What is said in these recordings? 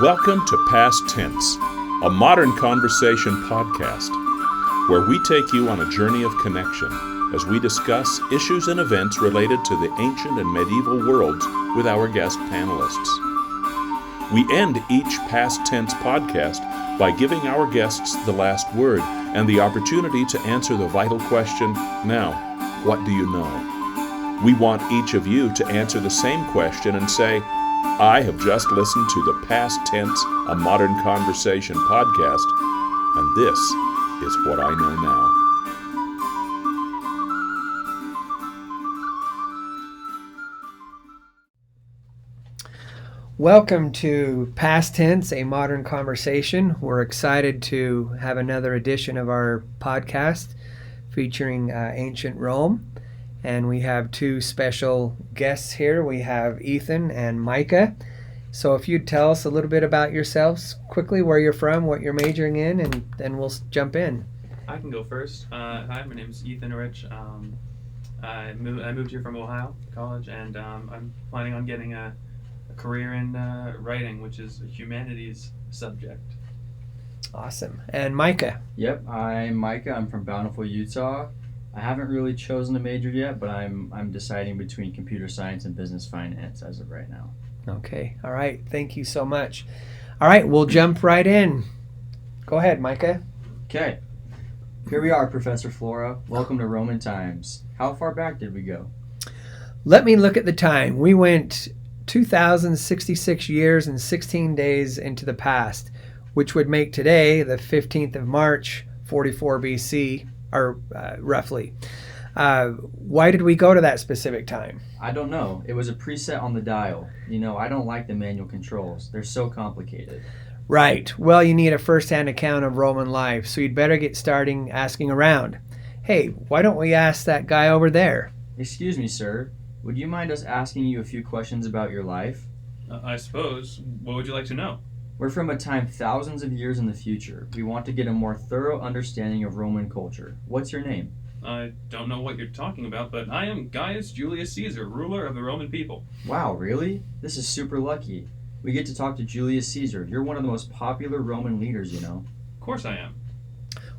Welcome to Past Tense, a modern conversation podcast, where we take you on a journey of connection as we discuss issues and events related to the ancient and medieval worlds with our guest panelists. We end each Past Tense podcast by giving our guests the last word and the opportunity to answer the vital question, now, what do you know? We want each of you to answer the same question and say, I have just listened to the Past Tense, a Modern Conversation podcast, and this is what I know now. Welcome to Past Tense, a Modern Conversation. We're excited to have another edition of our podcast featuring ancient Rome. And we have two special guests here. We have Ethan and Micah. So if you'd tell us a little bit about yourselves quickly, where you're from, what you're majoring in, and then we'll jump in. I can go first. Hi, my name is Ethan Rich. I moved here from Ohio College, and I'm planning on getting a career in writing, which is a humanities subject. Awesome. And Micah? Yep, I'm Micah. I'm from Bountiful, Utah. I haven't really chosen a major yet, but I'm deciding between computer science and business finance as of right now. Okay. All right. Thank you so much. All right. We'll jump right in. Go ahead, Micah. Okay. Here we are, Professor Flora. Welcome to Roman times. How far back did we go? Let me look at the time. We went 2,066 years and 16 days into the past, which would make today the 15th of March, 44 BC. Or roughly. Why did we go to that specific time? I don't know. It was a preset on the dial. You know, I don't like the manual controls. They're so complicated. Right. Well, you need a first-hand account of Roman life, so you'd better get starting asking around. Hey, why don't we ask that guy over there? Excuse me, sir. Would you mind us asking you a few questions about your life? I suppose. What would you like to know? We're from a time thousands of years in the future. We want to get a more thorough understanding of Roman culture. What's your name? I don't know what you're talking about, but I am Gaius Julius Caesar, ruler of the Roman people. Wow, really? This is super lucky. We get to talk to Julius Caesar. You're one of the most popular Roman leaders, you know. Of course I am.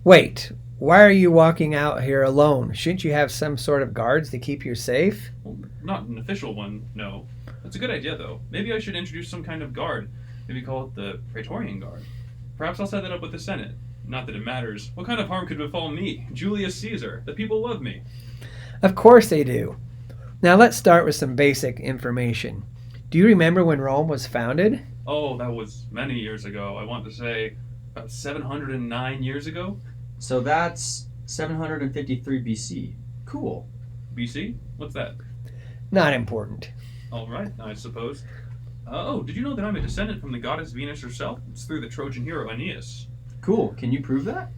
Wait, why are you walking out here alone? Shouldn't you have some sort of guards to keep you safe? Well, not an official one, no. That's a good idea, though. Maybe I should introduce some kind of guard. Maybe call it the Praetorian Guard. Perhaps I'll set that up with the Senate. Not that it matters. What kind of harm could befall me, Julius Caesar? The people love me. Of course they do. Now let's start with some basic information. Do you remember when Rome was founded? Oh, that was many years ago. I want to say about 709 years ago. So that's 753 BC. Cool. BC? What's that? Not important. All right, I suppose. Did you know that I'm a descendant from the goddess Venus herself? It's through the Trojan hero Aeneas. Cool. Can you prove that?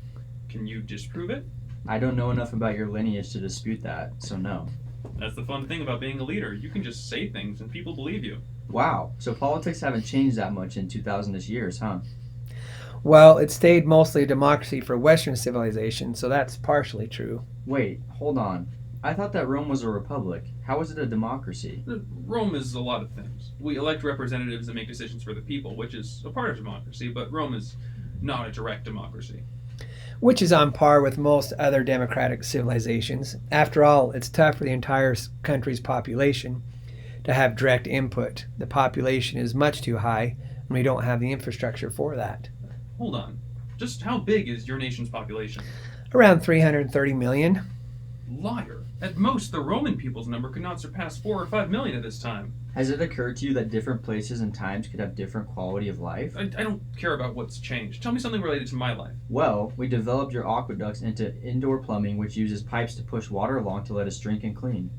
Can you disprove it? I don't know enough about your lineage to dispute that, so no. That's the fun thing about being a leader. You can just say things and people believe you. Wow. So politics haven't changed that much in 2,000-ish years, huh? Well, it stayed mostly a democracy for Western civilization, so that's partially true. Wait, hold on. I thought that Rome was a republic. How is it a democracy? Rome is a lot of things. We elect representatives that make decisions for the people, which is a part of democracy, but Rome is not a direct democracy. Which is on par with most other democratic civilizations. After all, it's tough for the entire country's population to have direct input. The population is much too high, and we don't have the infrastructure for that. Hold on. Just how big is your nation's population? Around 330 million. Liar. At most, the Roman people's number could not surpass 4 or 5 million at this time. Has it occurred to you that different places and times could have different quality of life? I don't care about what's changed. Tell me something related to my life. Well, we developed your aqueducts into indoor plumbing, which uses pipes to push water along to let us drink and clean.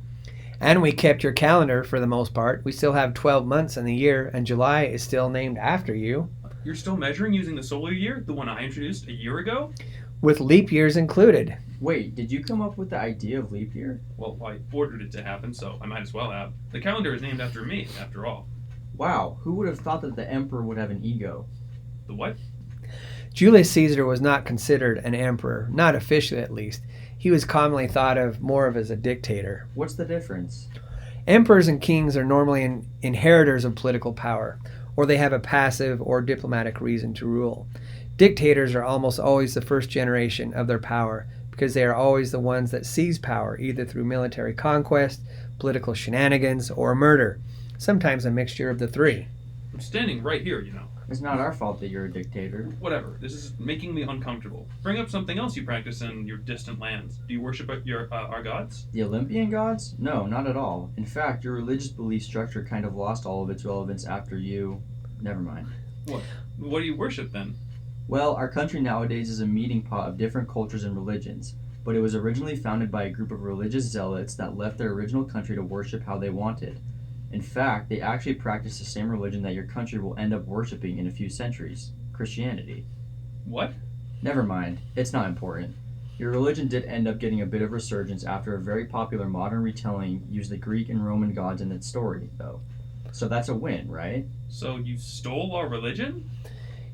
And we kept your calendar for the most part. We still have 12 months in the year, and July is still named after you. You're still measuring using the solar year, the one I introduced a year ago? With leap years included. Wait, did you come up with the idea of leap year? Well, I ordered it to happen, so I might as well have. The calendar is named after me, after all. Wow, who would have thought that the emperor would have an ego? The what? Julius Caesar was not considered an emperor, not officially at least. He was commonly thought of more of as a dictator. What's the difference? Emperors and kings are normally inheritors of political power, or they have a passive or diplomatic reason to rule. Dictators are almost always the first generation of their power because they are always the ones that seize power, either through military conquest, political shenanigans, or murder, sometimes a mixture of the three. I'm standing right here, It's not our fault that you're a dictator. Whatever. This is making me uncomfortable. Bring up something else you practice in your distant lands. Do you worship our gods? The Olympian gods? No, not at all. In fact, your religious belief structure kind of lost all of its relevance after you... Never mind. What do you worship then? Well, our country nowadays is a meeting pot of different cultures and religions, but it was originally founded by a group of religious zealots that left their original country to worship how they wanted. In fact, they actually practice the same religion that your country will end up worshiping in a few centuries, Christianity. What? Never mind, it's not important. Your religion did end up getting a bit of resurgence after a very popular modern retelling used the Greek and Roman gods in its story, though. So that's a win, right? So you stole our religion?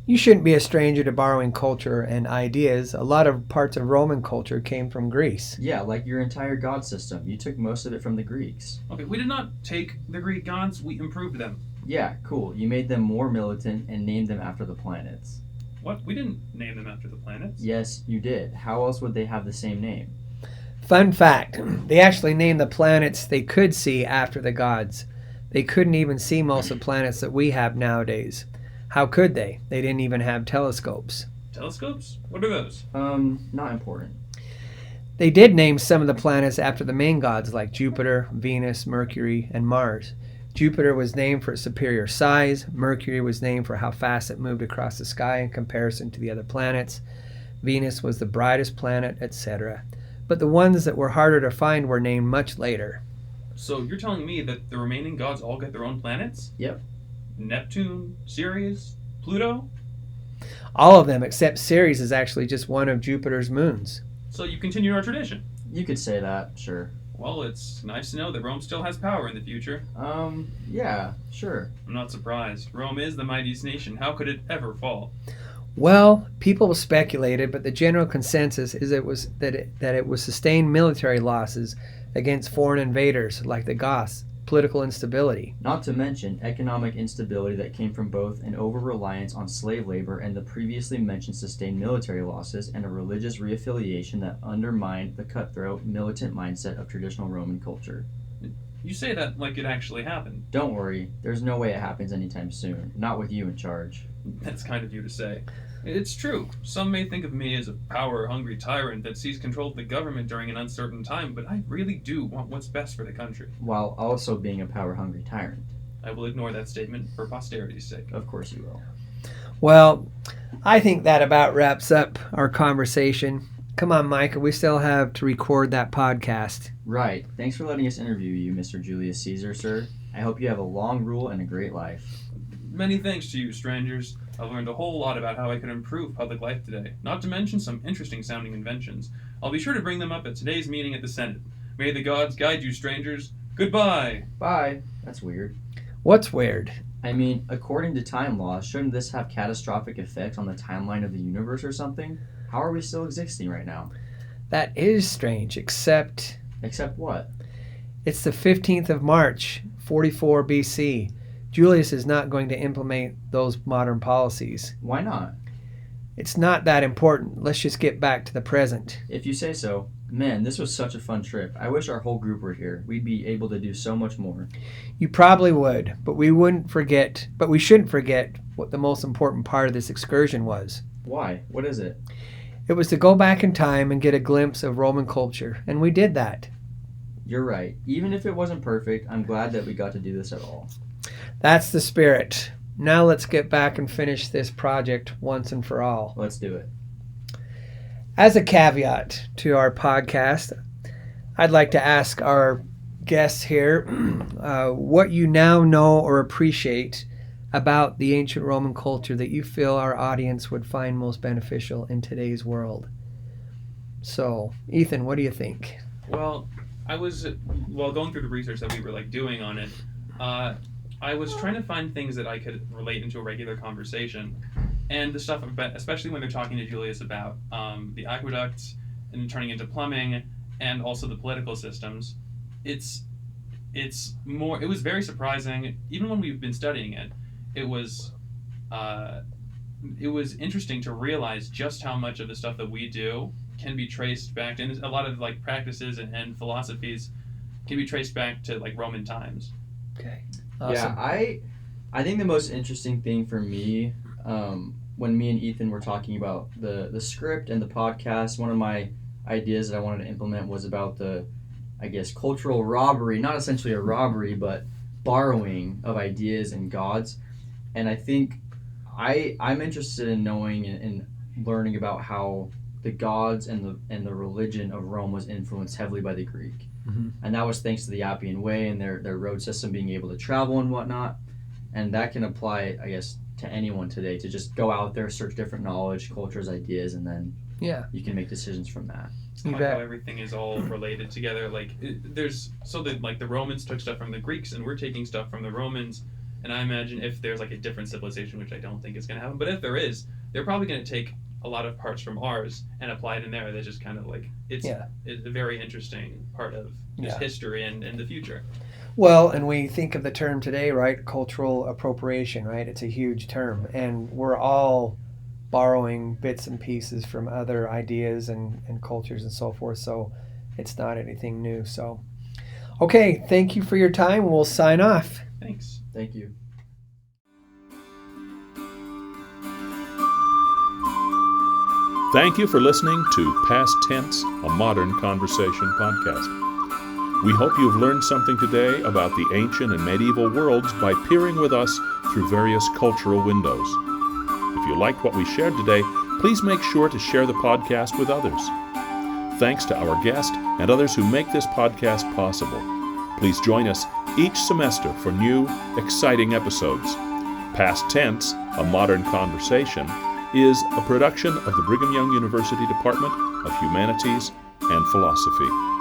You shouldn't be a stranger to borrowing culture and ideas. A lot of parts of Roman culture came from Greece. Yeah, like your entire god system. You took most of it from the Greeks. Okay, we did not take the Greek gods, we improved them. Yeah, cool. You made them more militant and named them after the planets. What? We didn't name them after the planets. Yes, you did. How else would they have the same name? Fun fact, they actually named the planets they could see after the gods. They couldn't even see most of the planets that we have nowadays. How could they? They didn't even have telescopes. Telescopes? What are those? Not important. They did name some of the planets after the main gods like Jupiter, Venus, Mercury, and Mars. Jupiter was named for its superior size. Mercury was named for how fast it moved across the sky in comparison to the other planets. Venus was the brightest planet, etc. But the ones that were harder to find were named much later. So you're telling me that the remaining gods all get their own planets? Yep. Neptune, Ceres, Pluto? All of them except Ceres is actually just one of Jupiter's moons. So you continue our tradition? You could say that, sure. Well, it's nice to know that Rome still has power in the future. Yeah, sure. I'm not surprised. Rome is the mightiest nation. How could it ever fall? Well, people speculated, but the general consensus is that it was sustained military losses against foreign invaders like the Goths, political instability. Not to mention economic instability that came from both an over-reliance on slave labor and the previously mentioned sustained military losses and a religious reaffiliation that undermined the cutthroat, militant mindset of traditional Roman culture. You say that like it actually happened. Don't worry, there's no way it happens anytime soon. Not with you in charge. That's kind of you to say. It's true. Some may think of me as a power-hungry tyrant that sees control of the government during an uncertain time, but I really do want what's best for the country. While also being a power-hungry tyrant. I will ignore that statement for posterity's sake. Of course you will. Well, I think that about wraps up our conversation. Come on, Micah, we still have to record that podcast. Right. Thanks for letting us interview you, Mr. Julius Caesar, sir. I hope you have a long rule and a great life. Many thanks to you, strangers. I've learned a whole lot about how I can improve public life today, not to mention some interesting sounding inventions. I'll be sure to bring them up at today's meeting at the Senate. May the gods guide you, strangers. Goodbye. Bye. That's weird. What's weird? I mean, according to time laws, shouldn't this have catastrophic effects on the timeline of the universe or something? How are we still existing right now? That is strange, except... Except what? It's the 15th of March, 44 BC. Julius is not going to implement those modern policies. Why not? It's not that important. Let's just get back to the present. If you say so. Man, this was such a fun trip. I wish our whole group were here. We'd be able to do so much more. You probably would, but we shouldn't forget what the most important part of this excursion was. Why? What is it? It was to go back in time and get a glimpse of Roman culture, and we did that. You're right. Even if it wasn't perfect, I'm glad that we got to do this at all. That's the spirit. Now let's get back and finish this project once and for all. Let's do it. As a caveat to our podcast, I'd like to ask our guests here what you now know or appreciate about the ancient Roman culture that you feel our audience would find most beneficial in today's world. So, Ethan, what do you think? Well, while going through the research that we were doing on it, I was trying to find things that I could relate into a regular conversation, and the stuff about, especially when they're talking to Julius about the aqueducts and turning into plumbing, and also the political systems. It was very surprising, even when we've been studying it. it was interesting to realize just how much of the stuff that we do can be traced back to, and a lot of like practices and philosophies can be traced back to like Roman times. Okay. Awesome. Yeah, I think the most interesting thing for me, when me and Ethan were talking about the script and the podcast, one of my ideas that I wanted to implement was about the, I guess, cultural robbery, not essentially a robbery, but borrowing of ideas and gods. And I think I'm interested in knowing and learning about how the gods and the religion of Rome was influenced heavily by the Greek. Mm-hmm. And that was thanks to the Appian Way and their road system, being able to travel and whatnot. And that can apply, I guess, to anyone today, to just go out there, search different knowledge, cultures, ideas, and then you can make decisions from that. I like how everything is all related together. Like the Romans took stuff from the Greeks, and we're taking stuff from the Romans. And I imagine if there's like a different civilization, which I don't think is going to happen, but if there is, they're probably going to take a lot of parts from ours and apply it in there. That's just kind of like it's a very interesting part of just history and the future. Well, and we think of the term today, right? Cultural appropriation, right? It's a huge term, and we're all borrowing bits and pieces from other ideas and cultures and so forth. So it's not anything new. So, okay, thank you for your time. We'll sign off. Thanks. Thank you. Thank you for listening to Past Tense, a Modern Conversation podcast. We hope you've learned something today about the ancient and medieval worlds by peering with us through various cultural windows. If you liked what we shared today, please make sure to share the podcast with others. Thanks to our guest and others who make this podcast possible. Please join us each semester for new, exciting episodes. Past Tense, a Modern Conversation, is a production of the Brigham Young University Department of Humanities and Philosophy.